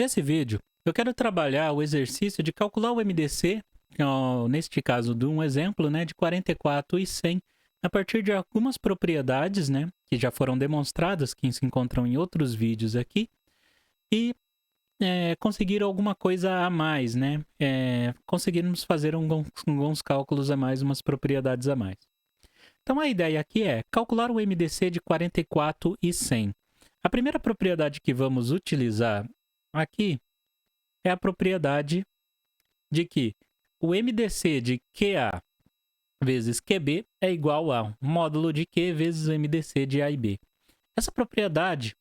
Nesse vídeo, eu quero trabalhar o exercício de calcular o MDC, neste caso de um exemplo, né, de 44 e 100, a partir de algumas propriedades, né, que já foram demonstradas, que se encontram em outros vídeos aqui, e conseguir alguma coisa a mais, né, conseguirmos fazer alguns cálculos a mais, umas propriedades a mais. Então a ideia aqui é calcular o MDC de 44 e 100. A primeira propriedade que vamos utilizar aqui é a propriedade de que o MDC de QA vezes QB é igual a módulo de Q vezes o MDC de A e B. Essa propriedade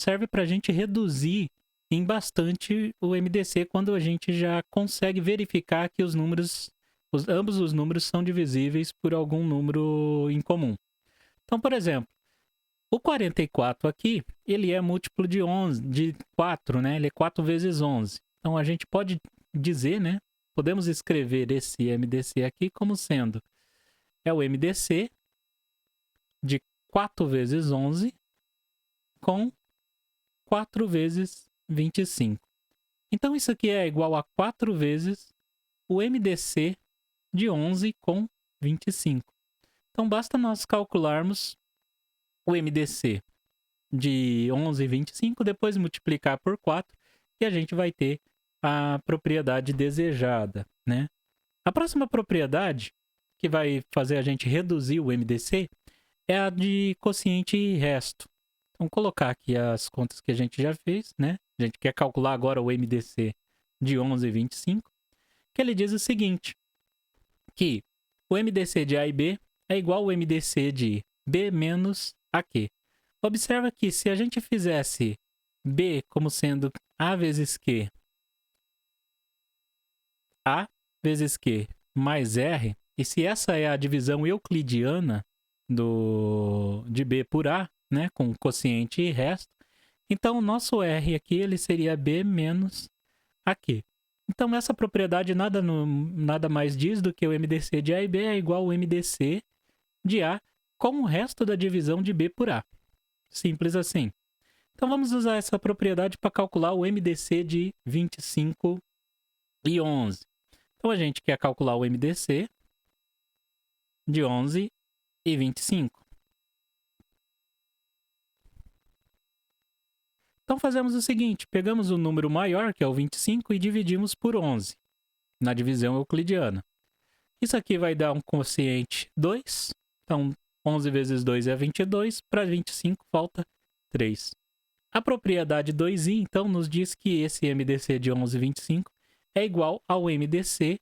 serve para a gente reduzir em bastante o MDC quando a gente já consegue verificar que os números, ambos os números são divisíveis por algum número em comum. Então, por exemplo, o 44 aqui, ele é múltiplo de 11, de 4, né? Ele é 4 vezes 11. Então, a gente pode dizer, né? Podemos escrever esse MDC aqui como sendo o MDC de 4 vezes 11 com 4 vezes 25. Então, isso aqui é igual a 4 vezes o MDC de 11 com 25. Então, basta nós calcularmos o MDC de 11 e 25, depois multiplicar por 4, e a gente vai ter a propriedade desejada, né? A próxima propriedade, que vai fazer a gente reduzir o MDC, é a de quociente e resto. Então, colocar aqui as contas que a gente já fez, né? A gente quer calcular agora o MDC de 11 e 25, que ele diz o seguinte, que o MDC de A e B é igual ao MDC de B menos AQ. Observa que se a gente fizesse B como sendo A vezes Q, A vezes Q mais R, e se essa é a divisão euclidiana de B por A, né, com quociente e resto, então o nosso R aqui ele seria B menos AQ. Então essa propriedade nada mais diz do que o MDC de A e B é igual ao MDC de A com o resto da divisão de B por A. Simples assim. Então vamos usar essa propriedade para calcular o MDC de 25 e 11. Então a gente quer calcular o MDC de 11 e 25. Então fazemos o seguinte, pegamos o número maior, que é o 25, e dividimos por 11, na divisão euclidiana. Isso aqui vai dar um quociente 2, então 11 vezes 2 é 22, para 25 falta 3. A propriedade 2i, então, nos diz que esse MDC de 11 e 25 é igual ao MDC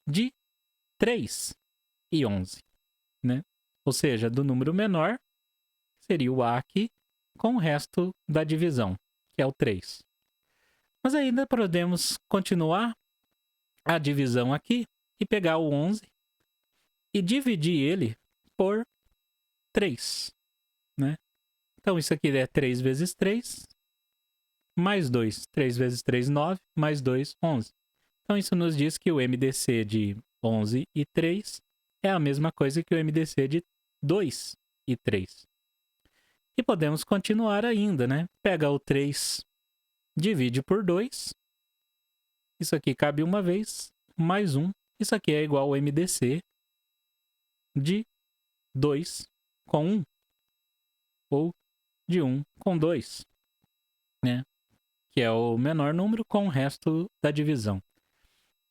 de 3 e 11, né? Ou seja, do número menor, seria o A aqui, com o resto da divisão, que é o 3. Mas ainda podemos continuar a divisão aqui e pegar o 11 e dividir ele por 3, né? Então, isso aqui é 3 vezes 3, mais 2. 3 vezes 3, 9, mais 2, 11. Então, isso nos diz que o MDC de 11 e 3 é a mesma coisa que o MDC de 2 e 3. E podemos continuar ainda, né? Pega o 3, divide por 2. Isso aqui cabe uma vez, mais 1. Isso aqui é igual ao MDC de 2 com 1. Ou de 1 com 2, né? Que é o menor número com o resto da divisão.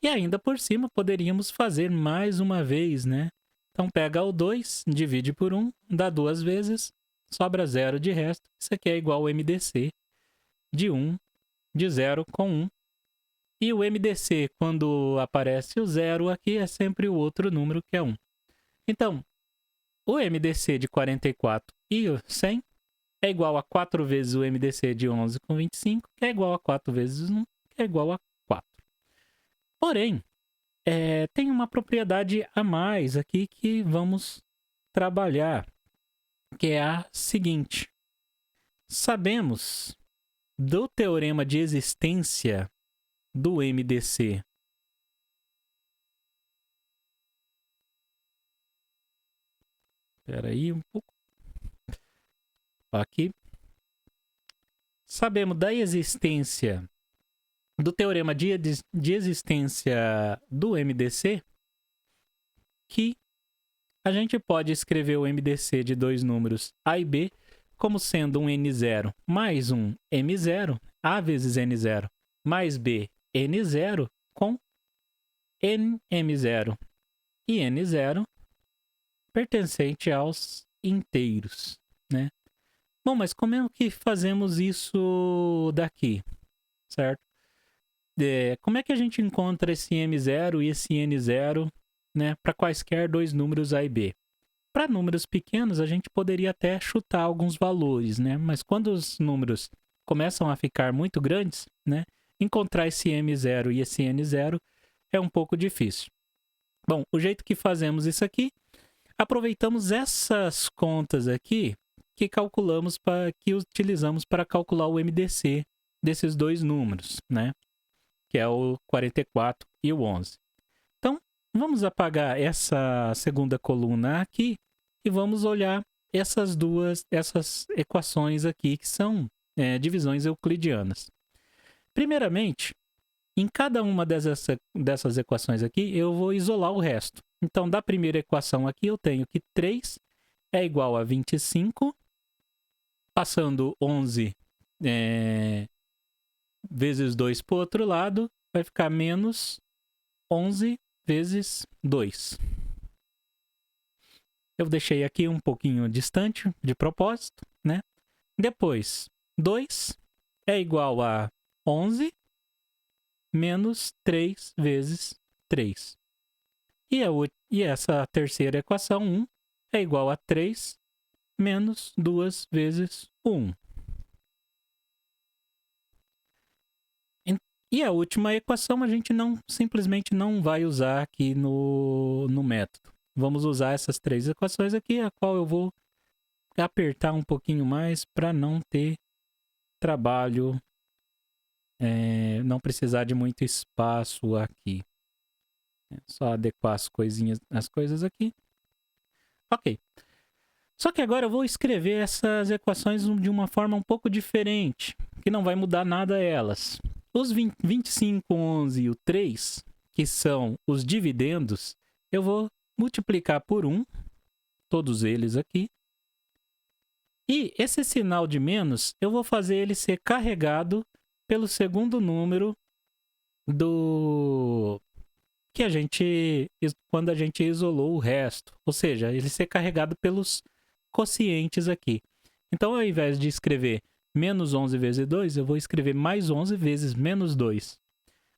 E ainda por cima poderíamos fazer mais uma vez, né? Então pega o 2, divide por 1, dá 2 vezes, sobra 0 de resto. Isso aqui é igual ao MDC de 1, de 0 com 1. E o MDC, quando aparece o 0 aqui, é sempre o outro número que é 1. Então, o MDC de 44 e o 100 é igual a 4 vezes o MDC de 11 com 25, que é igual a 4 vezes 1, que é igual a 4. Porém, tem uma propriedade a mais aqui que vamos trabalhar, que é a seguinte. Sabemos do teorema de existência do MDC. Espera aí um pouco. Aqui. Sabemos da existência do teorema de existência do MDC que a gente pode escrever o MDC de dois números A e B como sendo um N0 mais um M0, A vezes N0, mais B N0 com NM0 e N0 pertencente aos inteiros, né? Bom, mas como é que fazemos isso daqui, certo? Como é que a gente encontra esse M0 e esse N0, né, para quaisquer dois números A e B? Para números pequenos, a gente poderia até chutar alguns valores, né? Mas quando os números começam a ficar muito grandes, né, encontrar esse M0 e esse N0 é um pouco difícil. Bom, o jeito que fazemos isso aqui, aproveitamos essas contas aqui que que utilizamos para calcular o MDC desses dois números, né? Que é o 44 e o 11. Então, vamos apagar essa segunda coluna aqui e vamos olhar essas equações aqui, que são divisões euclidianas. Primeiramente, em cada uma dessas equações aqui, eu vou isolar o resto. Então, da primeira equação aqui, eu tenho que 3 é igual a 25, passando 11 vezes 2 para o outro lado, vai ficar menos 11 vezes 2. Eu deixei aqui um pouquinho distante, de propósito, né? Depois, 2 é igual a 11 menos 3 vezes 3. E essa terceira equação, 1, é igual a 3 menos 2 vezes 1. E a última equação a gente simplesmente não vai usar aqui no método. Vamos usar essas três equações aqui, a qual eu vou apertar um pouquinho mais para não ter trabalho, não precisar de muito espaço aqui. É só adequar as coisas aqui. Ok. Só que agora eu vou escrever essas equações de uma forma um pouco diferente, que não vai mudar nada elas. Os 25, 11 e o 3, que são os dividendos, eu vou multiplicar por 1, todos eles aqui. E esse sinal de menos, eu vou fazer ele ser carregado pelo segundo número quando a gente isolou o resto. Ou seja, ele ser carregado pelos quocientes aqui. Então, ao invés de escrever menos 11 vezes 2, eu vou escrever mais 11 vezes menos 2.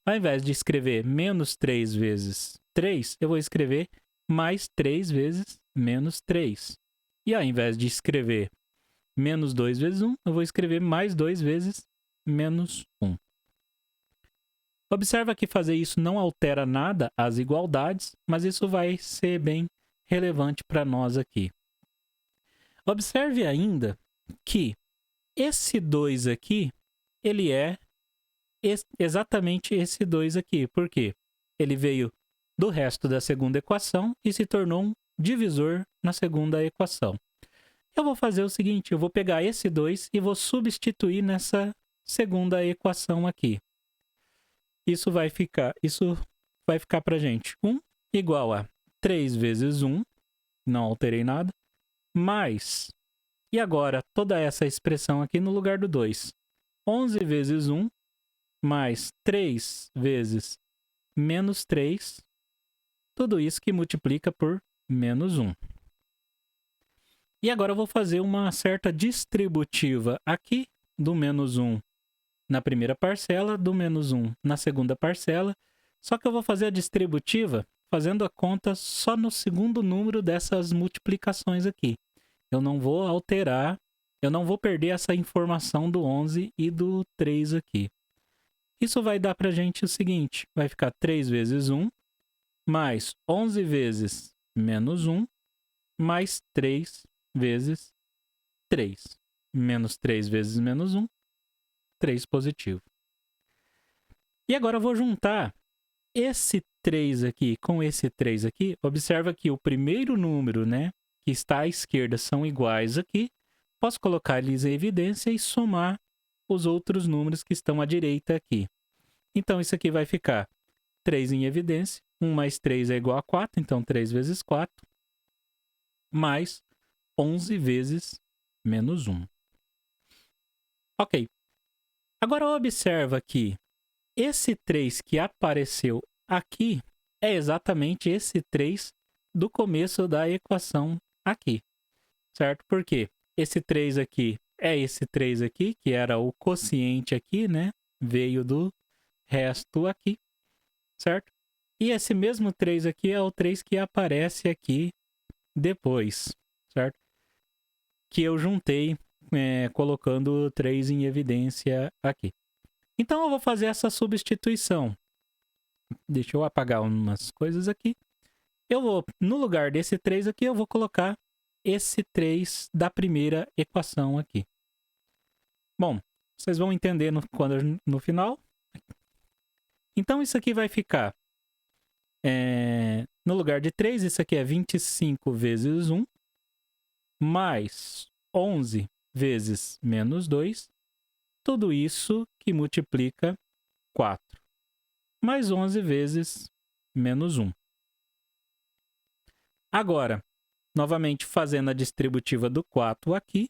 Ao invés de escrever menos 3 vezes 3, eu vou escrever mais 3 vezes menos 3. E ao invés de escrever menos 2 vezes 1, eu vou escrever mais 2 vezes menos 1. Observa que fazer isso não altera nada as igualdades, mas isso vai ser bem relevante para nós aqui. Observe ainda que esse 2 aqui, ele é exatamente esse 2 aqui. Por quê? Ele veio do resto da segunda equação e se tornou um divisor na segunda equação. Eu vou fazer o seguinte, eu vou pegar esse 2 e vou substituir nessa segunda equação aqui. Isso vai ficar para a gente 1 igual a 3 vezes 1, não alterei nada, mais, e agora toda essa expressão aqui no lugar do 2. 11 vezes 1, mais 3 vezes menos 3, tudo isso que multiplica por menos 1. E agora eu vou fazer uma certa distributiva aqui do menos 1 na primeira parcela, do menos 1 na segunda parcela, só que eu vou fazer a distributiva fazendo a conta só no segundo número dessas multiplicações aqui. Eu não vou alterar, eu não vou perder essa informação do 11 e do 3 aqui. Isso vai dar para a gente o seguinte, vai ficar 3 vezes 1, mais 11 vezes menos 1, mais 3 vezes 3. Menos 3 vezes menos 1, 3 positivo. E agora eu vou juntar esse 3 aqui com esse 3 aqui. Observa que o primeiro número, né, que está à esquerda são iguais aqui. Posso colocar eles em evidência e somar os outros números que estão à direita aqui. Então, isso aqui vai ficar 3 em evidência. 1 mais 3 é igual a 4, então 3 vezes 4, mais 11 vezes menos 1. Ok. Agora, observa que esse 3 que apareceu aqui é exatamente esse 3 do começo da equação aqui, certo? Por quê? Esse 3 aqui é esse 3 aqui, que era o quociente aqui, né? Veio do resto aqui, certo? E esse mesmo 3 aqui é o 3 que aparece aqui depois, certo? Que eu juntei colocando 3 em evidência aqui. Então eu vou fazer essa substituição. Deixa eu apagar umas coisas aqui. Eu vou, no lugar desse 3 aqui, eu vou colocar esse 3 da primeira equação aqui. Bom, vocês vão entender no final. Então isso aqui vai ficar no lugar de 3, isso aqui é 25 vezes 1, mais 11 vezes menos 2, tudo isso que multiplica 4, mais 11 vezes menos 1. Agora, novamente fazendo a distributiva do 4 aqui,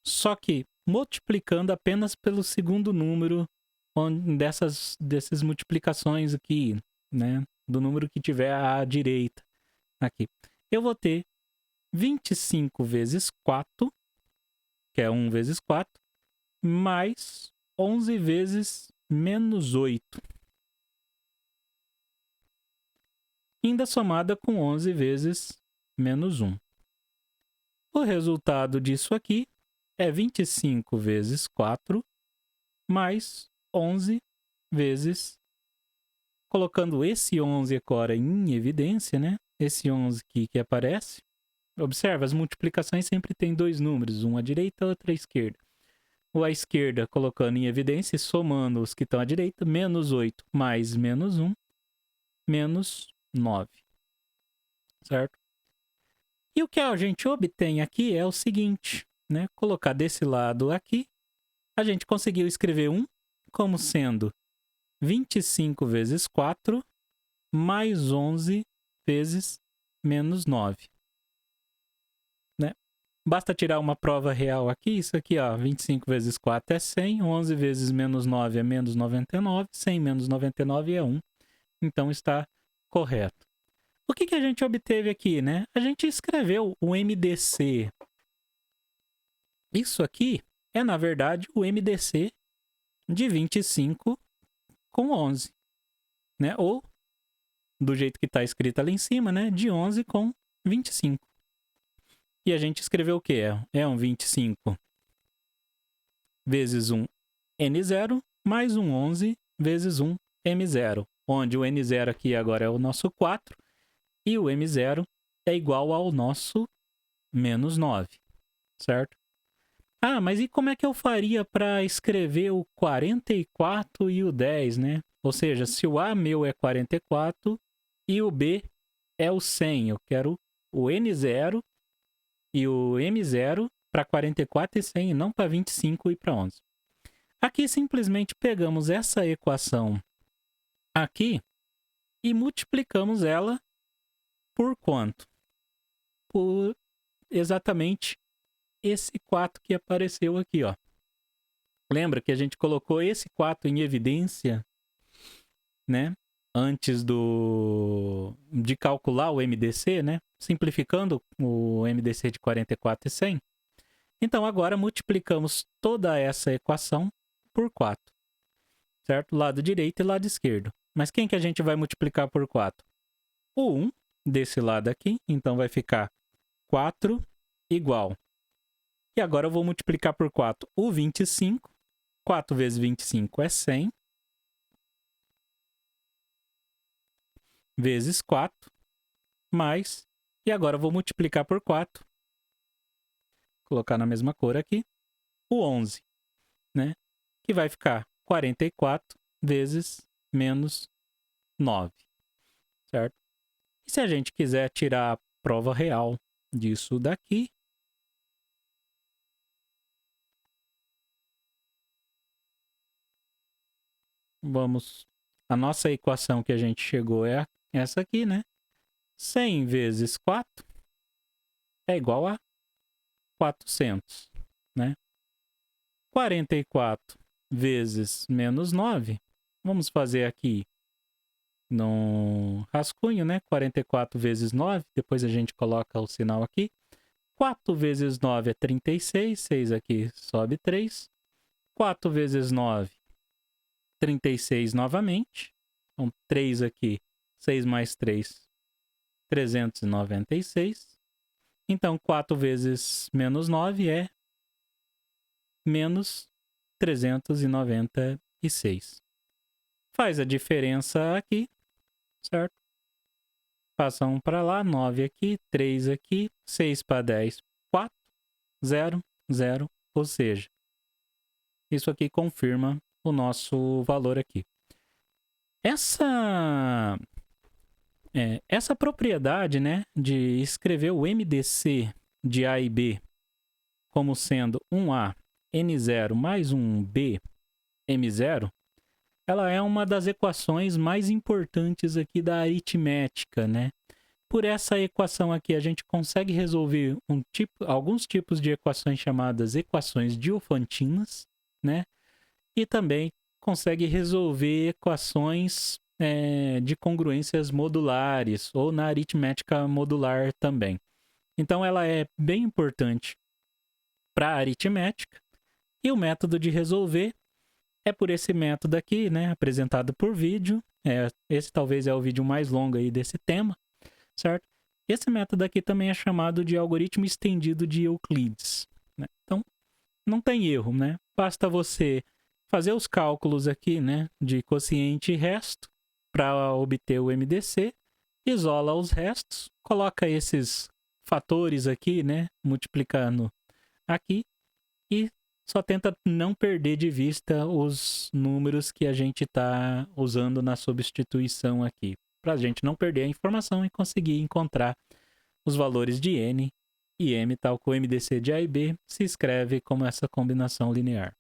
só que multiplicando apenas pelo segundo número dessas multiplicações aqui, né? Do número que tiver à direita aqui. Eu vou ter 25 vezes 4, que é 1 vezes 4, mais 11 vezes menos 8. Ainda somada com 11 vezes menos 1. O resultado disso aqui é 25 vezes 4, mais 11 vezes, colocando esse 11 agora em evidência, né? Esse 11 aqui que aparece. Observa, as multiplicações sempre têm dois números, um à direita e outro à esquerda. O à esquerda colocando em evidência e somando os que estão à direita, menos 8 mais menos 1, menos 9. Certo? E o que a gente obtém aqui é o seguinte, né? Colocar desse lado aqui, a gente conseguiu escrever 1 como sendo 25 vezes 4, mais 11 vezes menos 9. Né? Basta tirar uma prova real aqui, isso aqui, ó, 25 vezes 4 é 100, 11 vezes menos 9 é menos 99, 100 menos 99 é 1, então está correto. O que a gente obteve aqui, né? A gente escreveu o MDC. Isso aqui é, na verdade, o MDC de 25 com 11, né? Ou, do jeito que está escrito ali em cima, né? De 11 com 25. E a gente escreveu o quê? É um 25 vezes um N0 mais um 11 vezes um M0, onde o N0 aqui agora é o nosso 4 e o M0 é igual ao nosso menos 9, certo? Ah, mas e como é que eu faria para escrever o 44 e o 10, né? Ou seja, se o A meu é 44 e o B é o 100, eu quero o N0 e o M0 para 44 e 100, e não para 25 e para 11. Aqui simplesmente pegamos essa equação aqui e multiplicamos ela por quanto? Por exatamente esse 4 que apareceu aqui, ó. Lembra que a gente colocou esse 4 em evidência, né? Antes de calcular o MDC, né? Simplificando o MDC de 44 e 100. Então, agora multiplicamos toda essa equação por 4. Certo? Lado direito e lado esquerdo. Mas quem que a gente vai multiplicar por 4? O 1 desse lado aqui. Então, vai ficar 4 igual. E agora eu vou multiplicar por 4 o 25. 4 vezes 25 é 100. Vezes 4. Mais. E agora eu vou multiplicar por 4. Colocar na mesma cor aqui. O 11. Né? Que vai ficar 44 vezes menos 9. Certo? E se a gente quiser tirar a prova real disso daqui, A nossa equação que a gente chegou é essa aqui, né? 100 vezes 4 é igual a 400, né? 44 vezes menos 9, vamos fazer aqui no rascunho, né? 44 vezes 9, depois a gente coloca o sinal aqui. 4 vezes 9 é 36, 6 aqui sobe 3. 4 vezes 9, 36 novamente. Então, 3 aqui, 6 mais 3, 396. Então, 4 vezes menos 9 é menos 396. Faz a diferença aqui, certo? Passa 1 para lá, 9 aqui, 3 aqui, 6 para 10, 4, 0, 0. Ou seja, isso aqui confirma o nosso valor aqui. Essa propriedade, né, de escrever o MDC de A e B como sendo 1A N0 mais 1B M0, ela é uma das equações mais importantes aqui da aritmética, né? Por essa equação aqui, a gente consegue resolver alguns tipos de equações chamadas equações diofantinas, né? E também consegue resolver equações de congruências modulares, ou na aritmética modular também. Então, ela é bem importante para a aritmética. E o método de resolver é por esse método aqui, né? Apresentado por vídeo. Esse talvez é o vídeo mais longo aí desse tema, certo? Esse método aqui também é chamado de algoritmo estendido de Euclides, né? Então, não tem erro, né? Basta você fazer os cálculos aqui, né, de quociente e resto para obter o MDC, isola os restos, coloca esses fatores aqui, né, multiplicando aqui, e só tenta não perder de vista os números que a gente está usando na substituição aqui, para a gente não perder a informação e conseguir encontrar os valores de N e M, tal que o MDC de A e B se escreve como essa combinação linear.